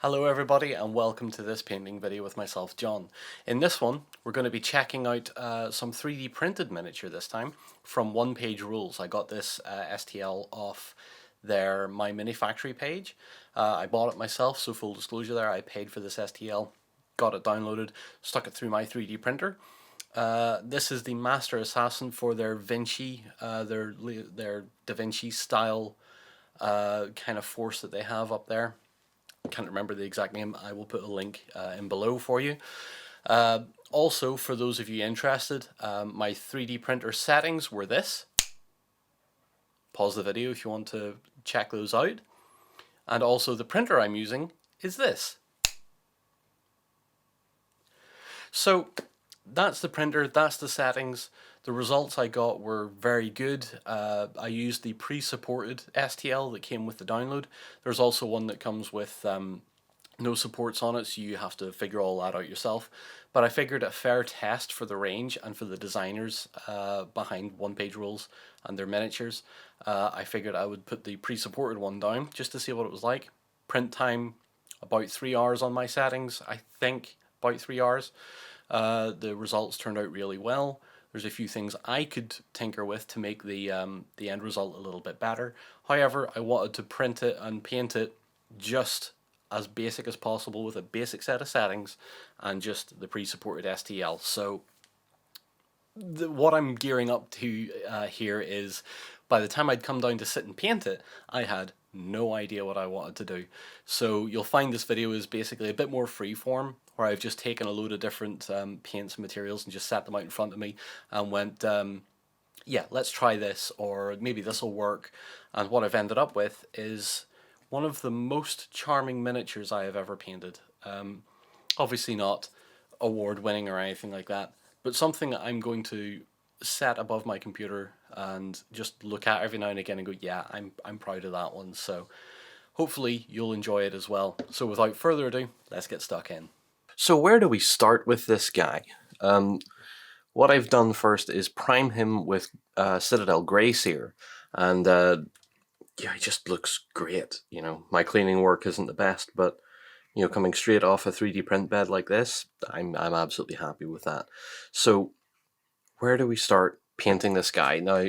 Hello everybody and welcome to this painting video with myself, John. In this one we're going to be checking out some 3D printed miniature this time from OnePageRules. I got this STL off their My Mini Factory page. I bought it myself, so full disclosure there, I paid for this STL, got it downloaded, stuck it through my 3D printer. This is the Master Assassin for their Vinci, their Da Vinci style kind of force that they have up there. Can't remember the exact name. I will put a link in below for you. Also, for those of you interested, my 3D printer settings were this. Pause the video if you want to check those out. And also the printer I'm using is this. So that's the printer, that's the settings. The results I got were very good. I used the pre-supported STL that came with the download. There's also one that comes with no supports on it, so you have to figure all that out yourself. But I figured a fair test for the range and for the designers behind OnePageRules and their miniatures. I figured I would put the pre-supported one down just to see what it was like. Print time, about 3 hours on my settings, I think, about 3 hours. The results turned out really well. There's a few things I could tinker with to make the end result a little bit better. However, I wanted to print it and paint it just as basic as possible with a basic set of settings and just the pre-supported STL. So what I'm gearing up to here is by the time I'd come down to sit and paint it, I had no idea what I wanted to do. So you'll find this video is basically a bit more freeform, where I've just taken a load of different paints and materials and just set them out in front of me and went, yeah, let's try this, or maybe this will work. And what I've ended up with is one of the most charming miniatures I have ever painted. Obviously not award-winning or anything like that, but something that I'm going to set above my computer and just look at every now and again and go, yeah, I'm proud of that one. So hopefully you'll enjoy it as well. So without further ado, let's get stuck in. So where do we start with this guy? What I've done first is prime him with Citadel Greyseer, and yeah, he just looks great. You know, my cleaning work isn't the best, but you know, coming straight off a 3D print bed like this, I'm absolutely happy with that. So where do we start painting this guy? Now,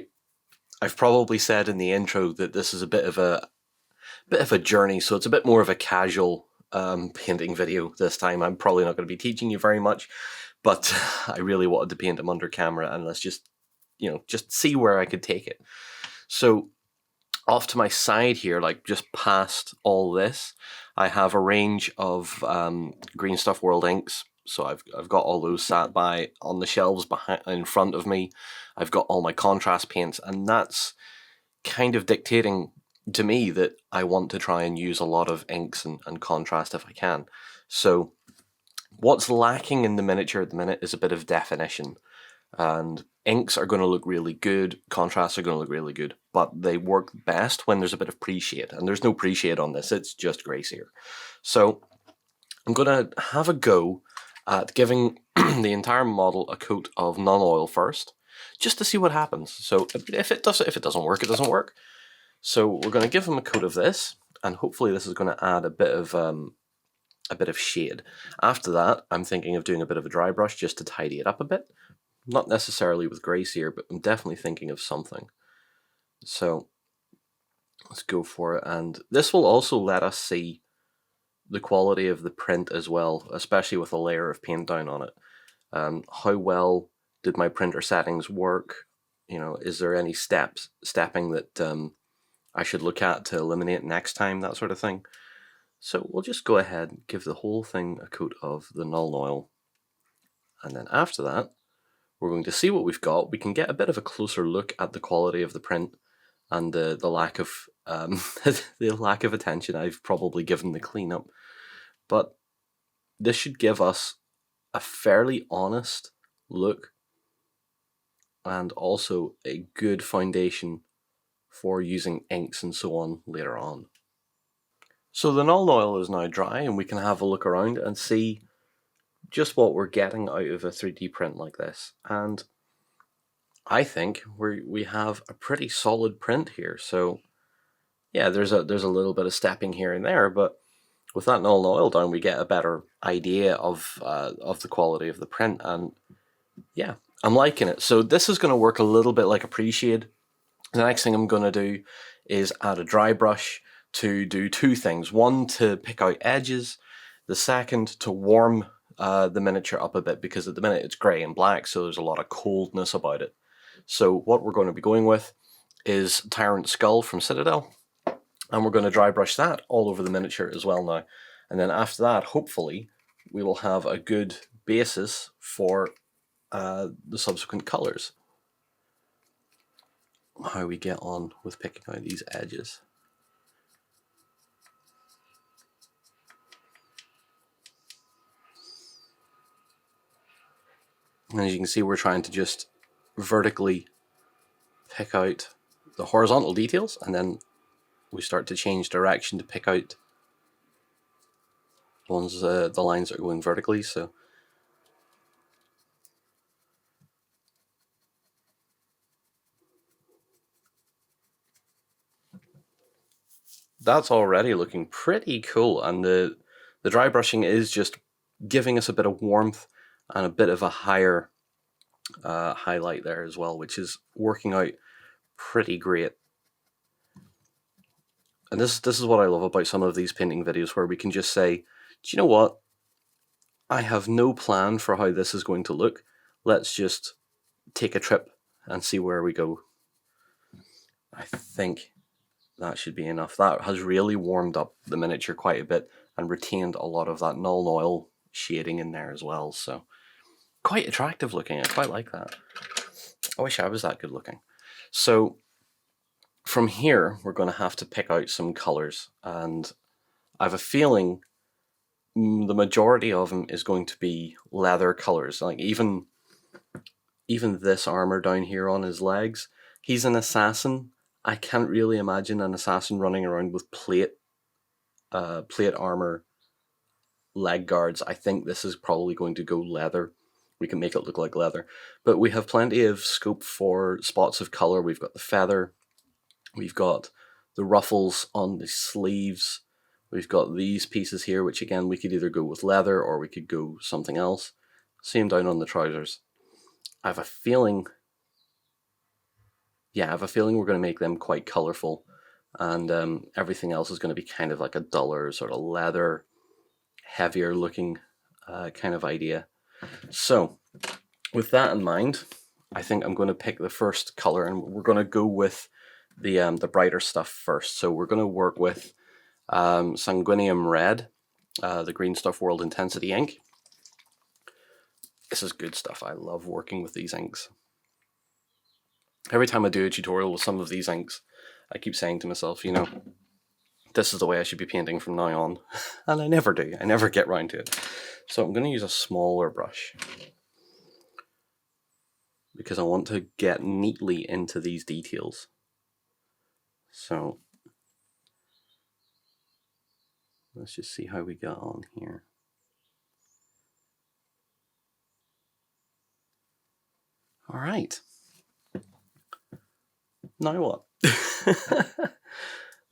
I've probably said in the intro that this is a bit of a journey, so it's a bit more of a casual painting video this time. I'm probably not going to be teaching you very much, but I really wanted to paint him under camera, and let's just, you know, just see where I could take it. So off to my side here, like just past all this, I have a range of Green Stuff World inks. So I've got all those sat by on the shelves behind in front of me. I've got all my contrast paints, and that's kind of dictating to me that I want to try and use a lot of inks and contrast if I can. So what's lacking in the miniature at the minute is a bit of definition. And inks are going to look really good, contrasts are going to look really good, but they work best when there's a bit of pre-shade, and there's no pre-shade on this, it's just Greyseer. So I'm going to have a go at giving the entire model a coat of non-oil first, just to see what happens. So if it doesn't work, it doesn't work. So we're going to give him a coat of this, and hopefully this is going to add a bit of shade. After that, I'm thinking of doing a bit of a dry brush just to tidy it up a bit. Not necessarily with Greyseer, but I'm definitely thinking of something. So let's go for it. And this will also let us see the quality of the print as well, especially with a layer of paint down on it. How well did my printer settings work? You know, is there any stepping that I should look at to eliminate next time, that sort of thing. So we'll just go ahead and give the whole thing a coat of the null oil. And then after that, we're going to see what we've got. We can get a bit of a closer look at the quality of the print and the lack of the lack of attention I've probably given the cleanup. But this should give us a fairly honest look and also a good foundation for using inks and so on later on. So the null oil is now dry, and we can have a look around and see just what we're getting out of a 3D print like this. And I think we have a pretty solid print here. So yeah, there's a little bit of stepping here and there, but with that null and oil down, we get a better idea of the quality of the print, and yeah, I'm liking it. So this is going to work a little bit like a pre-shade. The next thing I'm going to do is add a dry brush to do two things. One, to pick out edges. The second, to warm the miniature up a bit, because at the minute it's grey and black, so there's a lot of coldness about it. So what we're going to be going with is Tyrant Skull from Citadel, and we're going to dry brush that all over the miniature as well now. And then after that, hopefully, we will have a good basis for the subsequent colours. How we get on with picking out these edges. And as you can see, we're trying to just vertically pick out the horizontal details, and then we start to change direction to pick out ones, the lines that are going vertically. So that's already looking pretty cool, and the dry brushing is just giving us a bit of warmth and a bit of a higher highlight there as well, which is working out pretty great. And this is what I love about some of these painting videos, where we can just say, do you know what? I have no plan for how this is going to look. Let's just take a trip and see where we go. I think that should be enough. That has really warmed up the miniature quite a bit and retained a lot of that null oil shading in there as well. So quite attractive looking. I quite like that. I wish I was that good looking. So from here, we're going to have to pick out some colors, and I have a feeling the majority of them is going to be leather colors. Like even this armor down here on his legs, he's an assassin. I can't really imagine an assassin running around with plate armor leg guards. I think this is probably going to go leather. We can make it look like leather, but we have plenty of scope for spots of color. We've got the feather, we've got the ruffles on the sleeves, we've got these pieces here, which again we could either go with leather or we could go something else. Same down on the trousers. I have a feeling we're going to make them quite colourful, and everything else is going to be kind of like a duller sort of leather, heavier looking kind of idea. So with that in mind, I think I'm going to pick the first colour, and we're going to go with the brighter stuff first. So we're going to work with Sanguinium Red, the Green Stuff World Intensity ink. This is good stuff. I love working with these inks. Every time I do a tutorial with some of these inks, I keep saying to myself, you know, this is the way I should be painting from now on. And I never do. I never get round to it. So I'm going to use a smaller brush, because I want to get neatly into these details. So let's just see how we get on here. All right. Now what?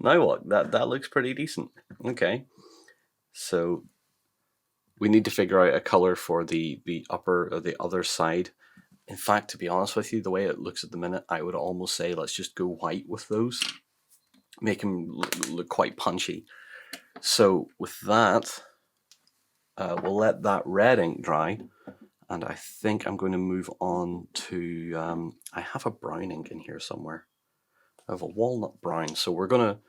Now what? That looks pretty decent. Okay. So we need to figure out a color for the upper or the other side. In fact, to be honest with you, the way it looks at the minute, I would almost say let's just go white with those. Make them look quite punchy. So with that, we'll let that red ink dry, and I think I'm going to move on to, I have a brown ink in here somewhere. I have a walnut brown, so we're going to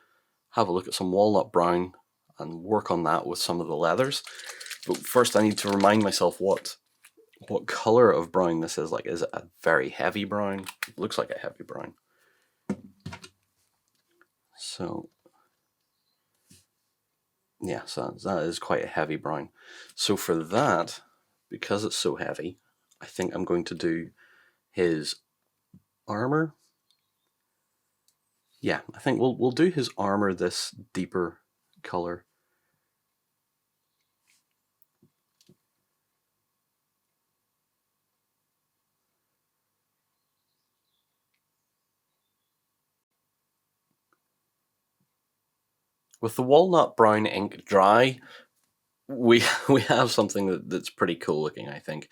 have a look at some walnut brown and work on that with some of the leathers. But first I need to remind myself what color of brown this is. Like, is it a very heavy brown? It looks like a heavy brown. So yeah, so that is quite a heavy brown. So for that, because it's so heavy, I think I'm going to do his armor. Yeah, I think we'll do his armor this deeper color. With the walnut brown ink dry, we have something that's pretty cool looking, I think.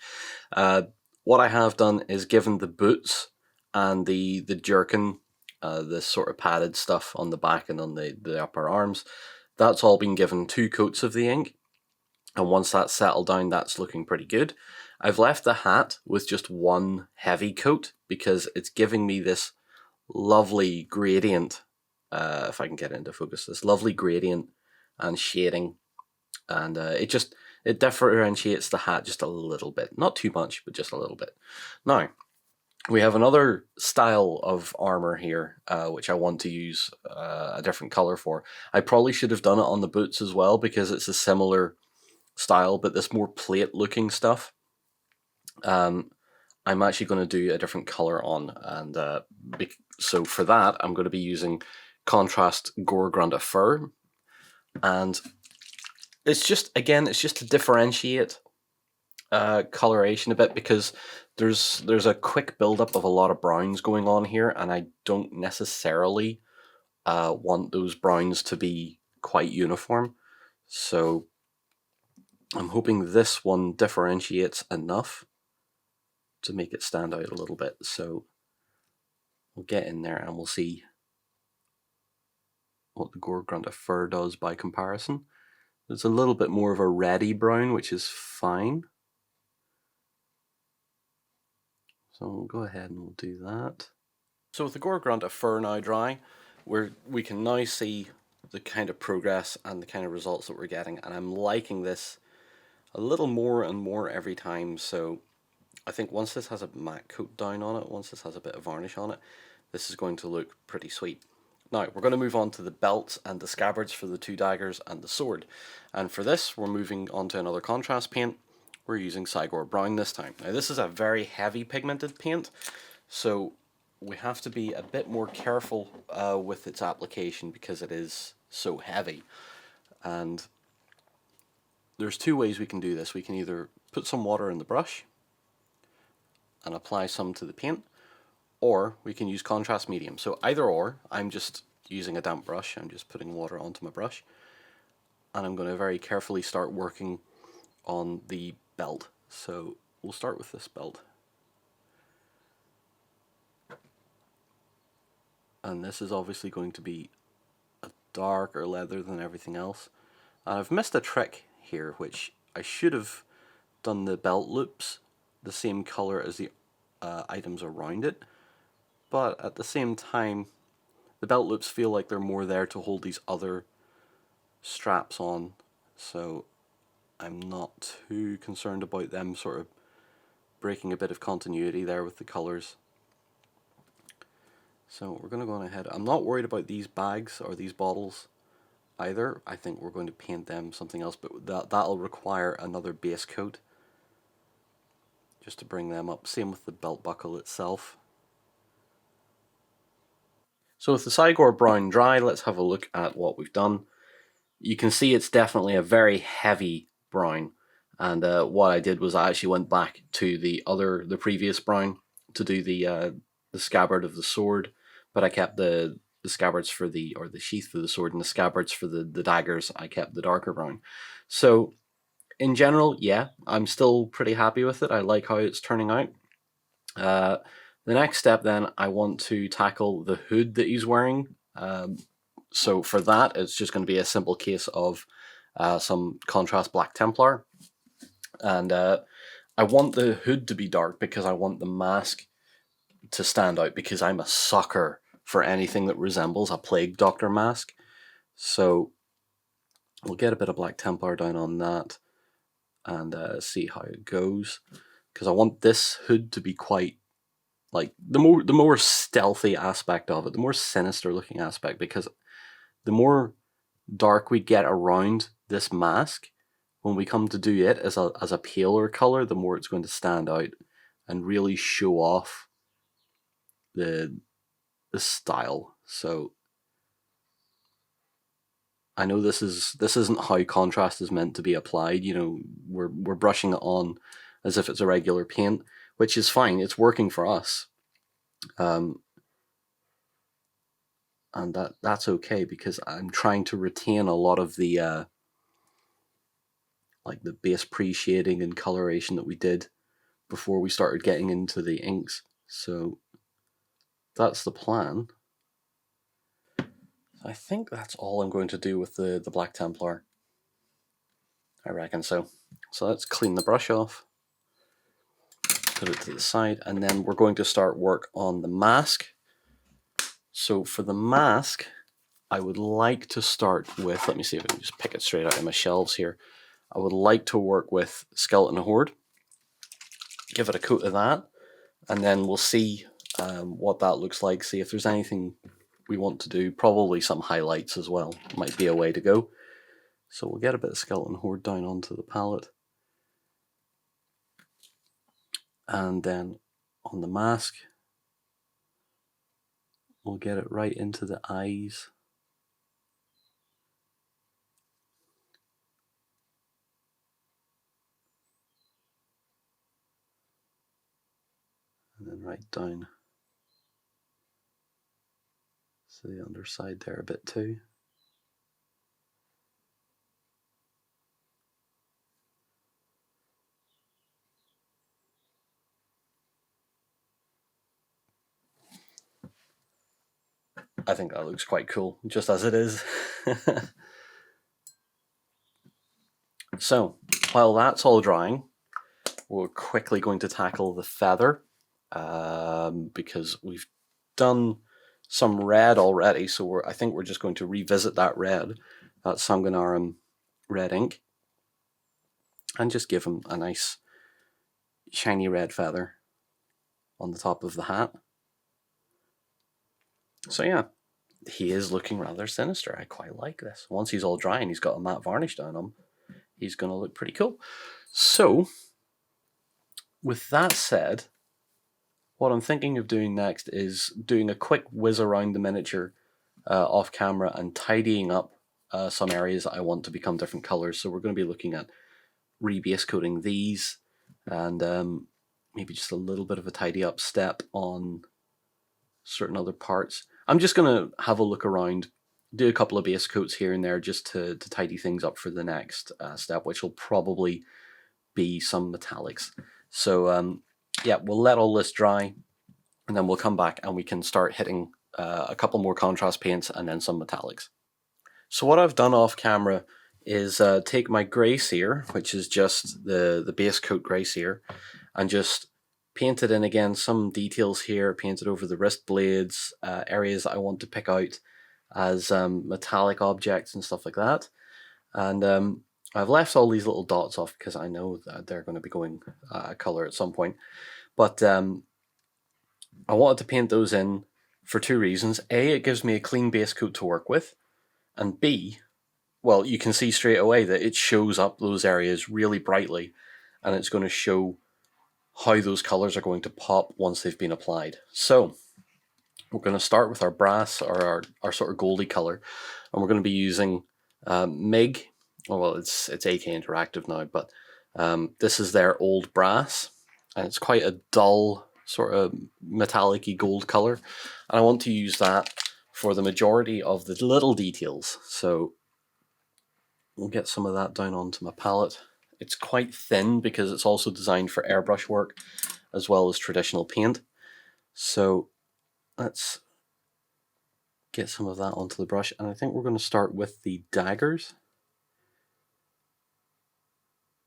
What I have done is given the boots and the jerkin, this sort of padded stuff on the back and on the upper arms, that's all been given 2 coats of the ink. And once that's settled down, that's looking pretty good. I've left the hat with just 1 heavy coat because it's giving me this lovely gradient, if I can get into focus, this lovely gradient and shading, and it differentiates the hat just a little bit, not too much, but just a little bit. Now we have another style of armor here, which I want to use a different color for. I probably should have done it on the boots as well because it's a similar style, but this more plate looking stuff, I'm actually going to do a different color on, and so for that I'm going to be using contrast Gore Grunta Fur, and it's just to differentiate coloration a bit, because there's a quick buildup of a lot of browns going on here, and I don't necessarily want those browns to be quite uniform, so I'm hoping this one differentiates enough to make it stand out a little bit. So we'll get in there and we'll see what the Gore Grunta Fur does by comparison. It's a little bit more of a reddy brown, which is fine. So we'll go ahead and we'll do that. So with the Gore Grunta Fur now dry, we can now see the kind of progress and the kind of results that we're getting, and I'm liking this a little more and more every time. So I think once this has a matte coat down on it, once this has a bit of varnish on it, this is going to look pretty sweet. Now we're going to move on to the belts and the scabbards for the 2 daggers and the sword. And for this, we're moving on to another contrast paint. We're using Cygor Brown this time. Now this is a very heavy pigmented paint, so we have to be a bit more careful with its application because it is so heavy. And there's 2 ways we can do this. We can either put some water in the brush and apply some to the paint, or we can use contrast medium. So either or, I'm just using a damp brush, I'm just putting water onto my brush, and I'm going to very carefully start working on the belt. So we'll start with this belt. And this is obviously going to be a darker leather than everything else. And I've missed a trick here, which I should have done the belt loops the same color as the items around it, but at the same time the belt loops feel like they're more there to hold these other straps on, so I'm not too concerned about them sort of breaking a bit of continuity there with the colors. So we're going to go on ahead. I'm not worried about these bags or these bottles either. I think we're going to paint them something else, but that'll require another base coat just to bring them up. Same with the belt buckle itself. So with the Cygor Brown dry, let's have a look at what we've done. You can see it's definitely a very heavy brown, and what I did was I actually went back to the previous brown to do the scabbard of the sword, but I kept the scabbards for the sheath for the sword, and the scabbards for the daggers I kept the darker brown. So in general, yeah, I'm still pretty happy with it. I like how it's turning out. The next step then, I want to tackle the hood that he's wearing. So for that, it's just going to be a simple case of some contrast Black Templar. And I want the hood to be dark because I want the mask to stand out, because I'm a sucker for anything that resembles a Plague Doctor mask. So we'll get a bit of Black Templar down on that and see how it goes, because I want this hood to be quite like the more stealthy aspect of it, the more sinister looking aspect, because the more dark we get around this mask, when we come to do it as a paler color, the more it's going to stand out and really show off the style. So I know this isn't how contrast is meant to be applied. You know, we're brushing it on as if it's a regular paint, which is fine. It's working for us. and that's okay because I'm trying to retain a lot of the like the base pre-shading and coloration that we did before we started getting into the inks. So that's the plan. I think that's all I'm going to do with the Black Templar. I reckon so. So let's clean the brush off, put it to the side, and then we're going to start work on the mask. So for the mask, I would like to start with, let me see if I can just pick it straight out of my shelves here. I would like to work with Skeleton Horde, give it a coat of that, and then we'll see what that looks like, see if there's anything we want to do, probably some highlights as well, might be a way to go. So we'll get a bit of Skeleton Horde down onto the palette. And then on the mask, we'll get it right into the eyes. And then right down to the underside there a bit too. I think that looks quite cool, just as it is. So, while that's all drying, we're quickly going to tackle the feather, because we've done some red already, so I think we're just going to revisit that red, that Sanguinarum red ink, and just give him a nice shiny red feather on the top of the hat. So yeah, he is looking rather sinister. I quite like this. Once he's all dry and he's got a matte varnish down him, he's going to look pretty cool. So, with that said, what I'm thinking of doing next is doing a quick whiz around the miniature off camera and tidying up some areas that I want to become different colors. So we're going to be looking at rebase coating these, and maybe just a little bit of a tidy up step on certain other parts. I'm just going to have a look around, do a couple of base coats here and there just to tidy things up for the next step, which will probably be some metallics. So yeah, we'll let all this dry, and then we'll come back and we can start hitting a couple more contrast paints and then some metallics. So what I've done off camera is take my grey cere, which is just the base coat grey cere, and just paint it in again, some details here, painted over the wrist blades, areas that I want to pick out as metallic objects and stuff like that. And I've left all these little dots off because I know that they're going to be going colour at some point. But I wanted to paint those in for two reasons. A, it gives me a clean base coat to work with, and B, well, you can see straight away that it shows up those areas really brightly, and it's going to show how those colours are going to pop once they've been applied. So we're going to start with our brass, or our sort of goldy colour, and we're going to be using MIG. Well, it's AK Interactive now, but this is their old brass, and it's quite a dull sort of metallic-y gold colour, and I want to use that for the majority of the little details. So we'll get some of that down onto my palette. It's quite thin because it's also designed for airbrush work as well as traditional paint. So let's get some of that onto the brush, and I think we're going to start with the daggers.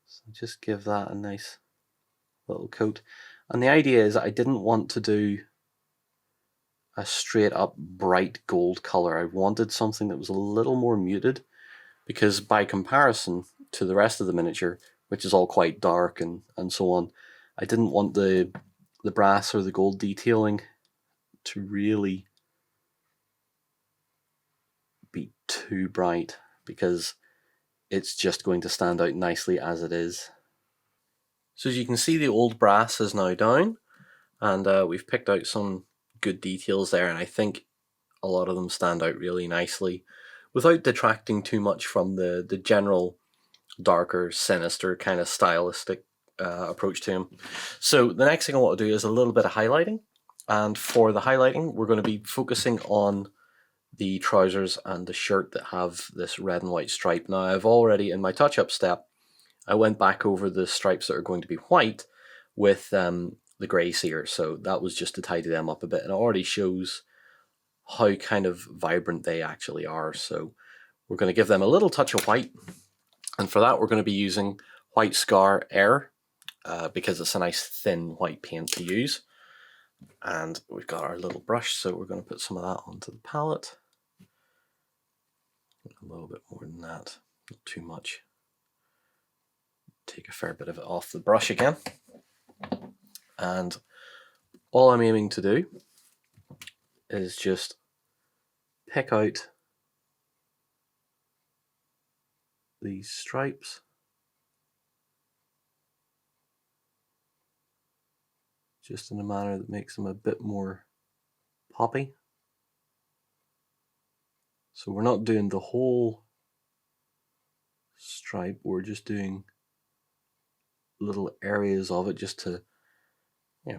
So just give that a nice little coat. And the idea is I didn't want to do a straight up bright gold color. I wanted something that was a little more muted, because by comparison to the rest of the miniature, which is all quite dark and so on, I didn't want the brass or the gold detailing to really be too bright, because it's just going to stand out nicely as it is. So as you can see, the old brass is now down, and we've picked out some good details there, and I think a lot of them stand out really nicely without detracting too much from the general darker, sinister kind of stylistic approach to him. So the next thing I want to do is a little bit of highlighting, and for the highlighting we're going to be focusing on the trousers and the shirt that have this red and white stripe. Now I've already, in my touch-up step, I went back over the stripes that are going to be white with the grey sear, so that was just to tidy them up a bit, and it already shows how kind of vibrant they actually are. So we're going to give them a little touch of white, and for that we're going to be using White Scar Air because it's a nice thin white paint to use. And we've got our little brush, so we're going to put some of that onto the palette. A little bit more than that, not too much. Take a fair bit of it off the brush again. And all I'm aiming to do is just pick out these stripes. Just in a manner that makes them a bit more poppy. So we're not doing the whole stripe, we're just doing little areas of it just to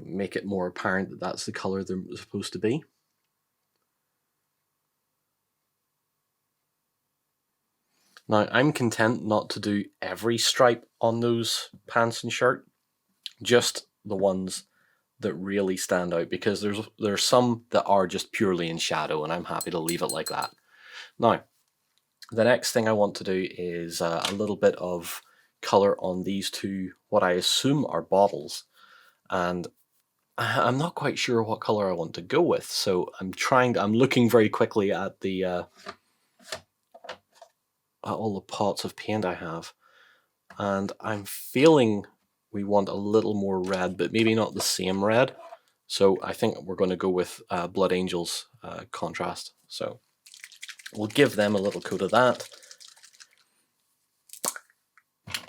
make it more apparent that that's the color they're supposed to be. Now I'm content not to do every stripe on those pants and shirt, just the ones that really stand out, because there's some that are just purely in shadow, and I'm happy to leave it like that. Now, the next thing I want to do is a little bit of color on these two, what I assume are bottles, and I'm not quite sure what color I want to go with, so I'm looking very quickly at the at all the pots of paint I have, and I'm feeling we want a little more red, but maybe not the same red. So I think we're going to go with Blood Angels contrast. So we'll give them a little coat of that,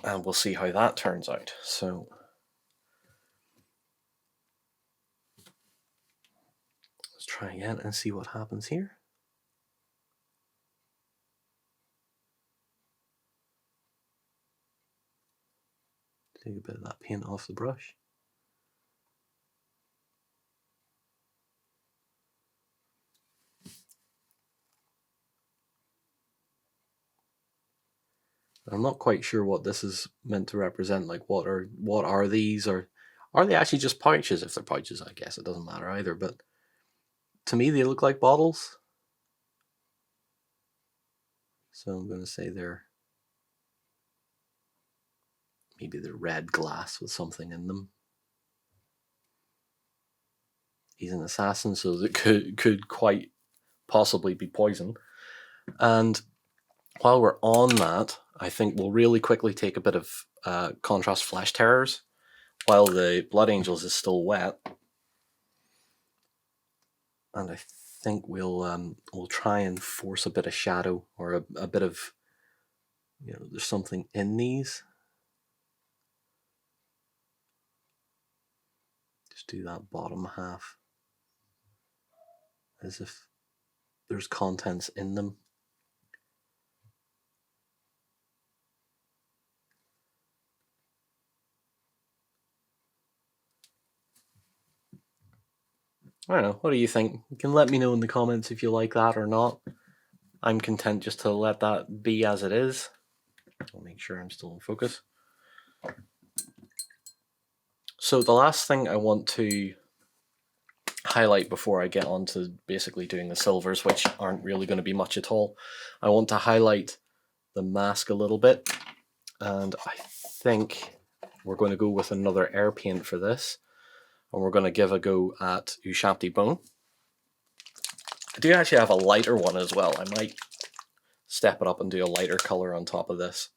and we'll see how that turns out. So let's try again and see what happens here. Take a bit of that paint off the brush. I'm not quite sure what this is meant to represent. Like, what are these, or are they actually just pouches? If they're pouches, I guess it doesn't matter either. But to me, they look like bottles. So I'm going to say maybe they're red glass with something in them. He's an assassin, so that could quite possibly be poison. And while we're on that, I think we'll really quickly take a bit of contrast flesh terrors while the Blood Angels is still wet, and I think we'll try and force a bit of shadow, or a bit of, there's something in these. Just do that bottom half as if there's contents in them. I don't know, what do you think? You can let me know in the comments if you like that or not. I'm content just to let that be as it is. I'll make sure I'm still in focus. So the last thing I want to highlight before I get on to basically doing the silvers, which aren't really going to be much at all, I want to highlight the mask a little bit, and I think we're going to go with another air paint for this, and we're going to give a go at Ushabti Bone. I do actually have a lighter one as well. I might step it up and do a lighter color on top of this.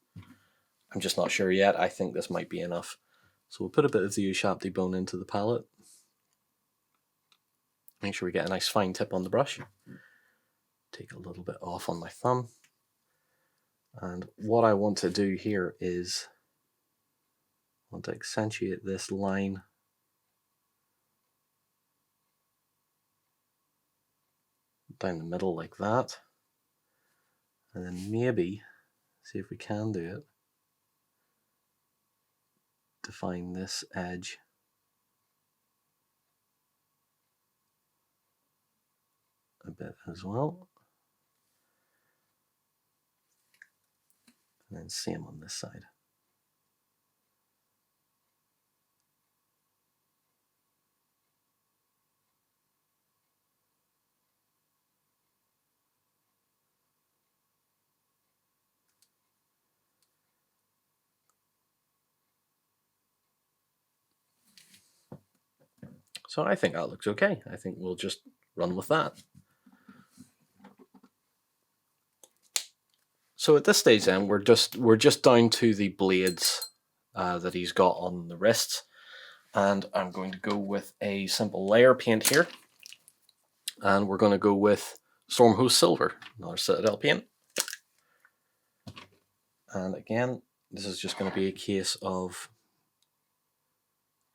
I'm just not sure yet. I think this might be enough. So we'll put a bit of the Ushabti Bone into the palette. Make sure we get a nice fine tip on the brush. Take a little bit off on my thumb. And what I want to do here is I want to accentuate this line down the middle like that. And then maybe, see if we can do it, define this edge a bit as well. then same on this side. So I think that looks okay. I think we'll just run with that. So at this stage then, we're just down to the blades that he's got on the wrists. And I'm going to go with a simple layer paint here. And we're going to go with Stormhost Silver, another Citadel paint. And again, this is just going to be a case of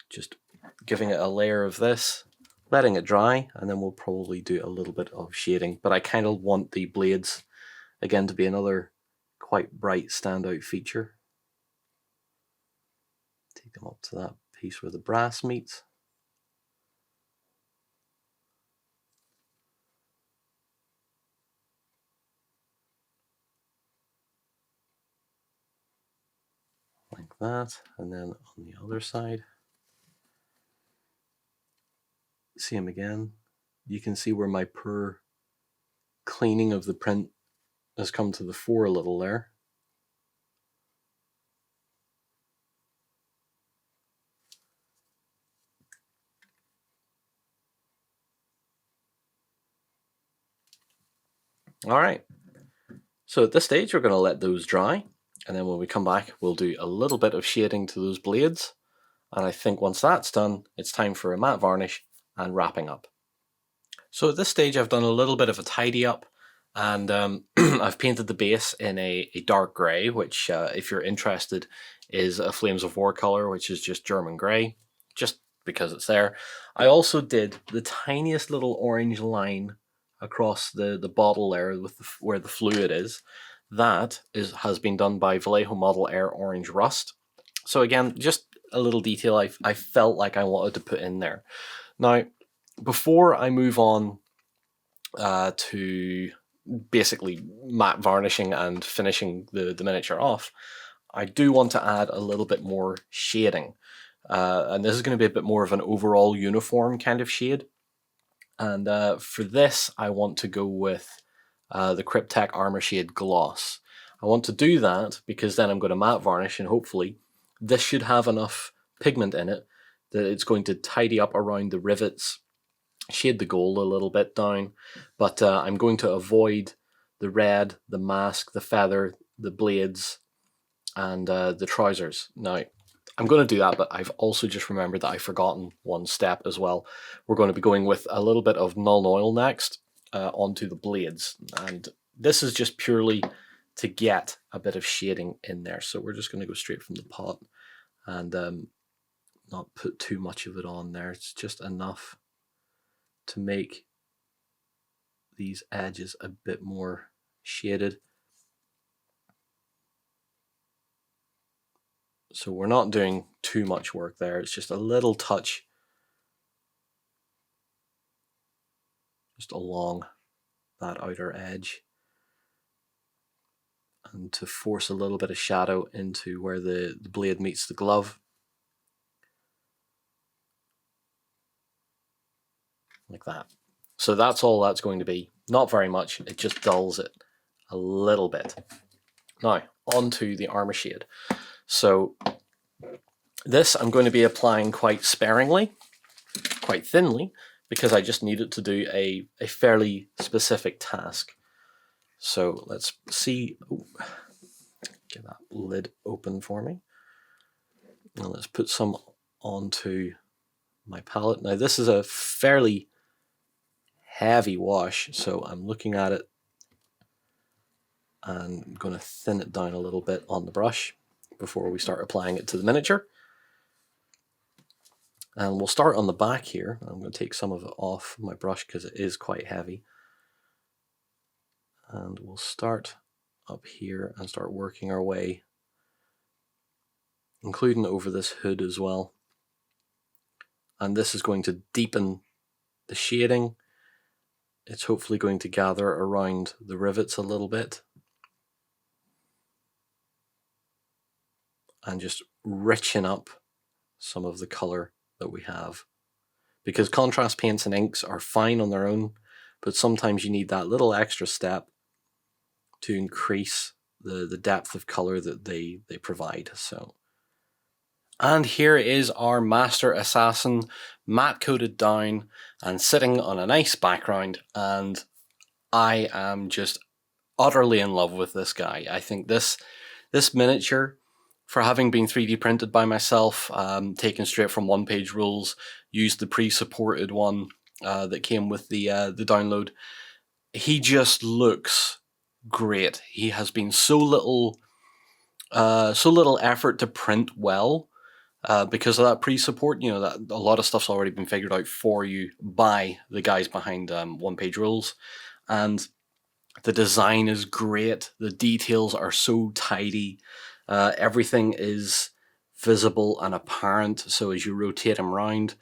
just giving it a layer of this, letting it dry, and then we'll probably do a little bit of shading. But I kind of want the blades, again, to be another quite bright standout feature. Take them up to that piece where the brass meets. Like that, and then on the other side, see him again. You can see where my poor cleaning of the print has come to the fore a little there. All right, so at this stage we're going to let those dry, and then when we come back we'll do a little bit of shading to those blades, and I think once that's done it's time for a matte varnish and wrapping up. So at this stage I've done a little bit of a tidy up, and I've painted the base in a dark grey, which if you're interested is a Flames of War colour, which is just German grey, just because it's there. I also did the tiniest little orange line across the bottle there with where the fluid is. That has been done by Vallejo Model Air Orange Rust. So again, just a little detail I felt like I wanted to put in there. Now, before I move on to basically matte varnishing and finishing the miniature off, I do want to add a little bit more shading. And this is going to be a bit more of an overall uniform kind of shade. And for this, I want to go with the Cryptek Armor Shade Gloss. I want to do that because then I'm going to matte varnish, and hopefully this should have enough pigment in it that it's going to tidy up around the rivets, shade the gold a little bit down, but I'm going to avoid the red, the mask, the feather, the blades, and the trousers. Now, I'm going to do that, but I've also just remembered that I've forgotten one step as well. We're going to be going with a little bit of Nuln Oil next onto the blades, and this is just purely to get a bit of shading in there. So we're just going to go straight from the pot and not put too much of it on there. It's just enough to make these edges a bit more shaded. So we're not doing too much work there, it's just a little touch just along that outer edge, and to force a little bit of shadow into where the blade meets the glove. Like that. So that's all that's going to be. Not very much, it just dulls it a little bit. Now, onto the armor shade. So this I'm going to be applying quite sparingly, quite thinly, because I just need it to do a fairly specific task. So let's see. Ooh, get that lid open for me. And let's put some onto my palette. Now this is a fairly heavy wash, so I'm looking at it and I'm going to thin it down a little bit on the brush before we start applying it to the miniature. And we'll start on the back here. I'm going to take some of it off my brush because it is quite heavy. And we'll start up here and start working our way, including over this hood as well. And this is going to deepen the shading. It's hopefully going to gather around the rivets a little bit. and just richen up some of the color that we have. Because contrast paints and inks are fine on their own, but sometimes you need that little extra step to increase the depth of color that they provide. So, and here is our Master Assassin, matte coated down and sitting on a nice background, and I am just utterly in love with this guy. I think this miniature, for having been 3D printed by myself, taken straight from OnePageRules, used the pre-supported one that came with the download. He just looks great. He has been so little effort to print well. Because of that pre-support, you know, that a lot of stuff's already been figured out for you by the guys behind OnePageRules, and the design is great. The details are so tidy. Everything is visible and apparent. So as you rotate him around,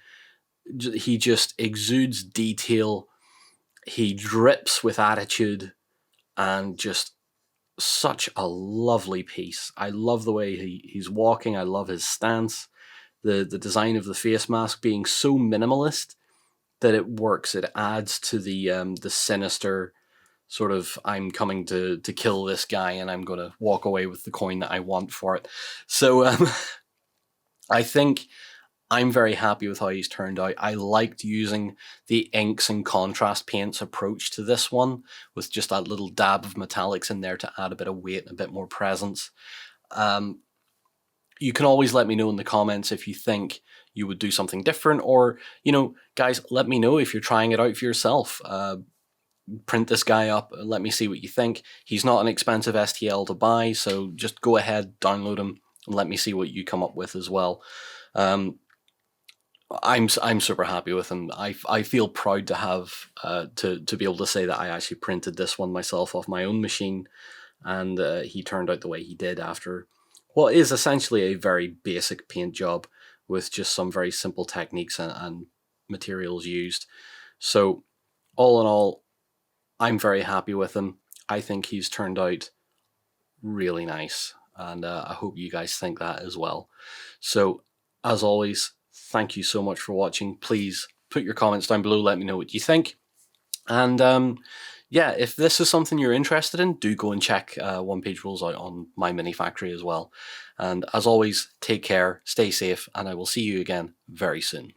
he just exudes detail. He drips with attitude, and just such a lovely piece. I love the way he's walking. I love his stance. The design of the face mask being so minimalist that it works. It adds to the sinister sort of, I'm coming to kill this guy and I'm going to walk away with the coin that I want for it. So I think I'm very happy with how he's turned out. I liked using the inks and contrast paints approach to this one, with just that little dab of metallics in there to add a bit of weight and a bit more presence. You can always let me know in the comments if you think you would do something different, or, you know, guys, let me know if you're trying it out for yourself. Print this guy up, let me see what you think. He's not an expensive STL to buy, so just go ahead, download him, and let me see what you come up with as well. I'm super happy with him. I feel proud to have to be able to say that I actually printed this one myself off my own machine, and he turned out the way he did after what is essentially a very basic paint job with just some very simple techniques and materials used. So all in all, I'm very happy with him. I think he's turned out really nice, and I hope you guys think that as well. So as always, thank you so much for watching. Please put your comments down below, let me know what you think. And yeah, if this is something you're interested in, do go and check OnePageRules out on my mini factory as well. And as always, take care, stay safe, and I will see you again very soon.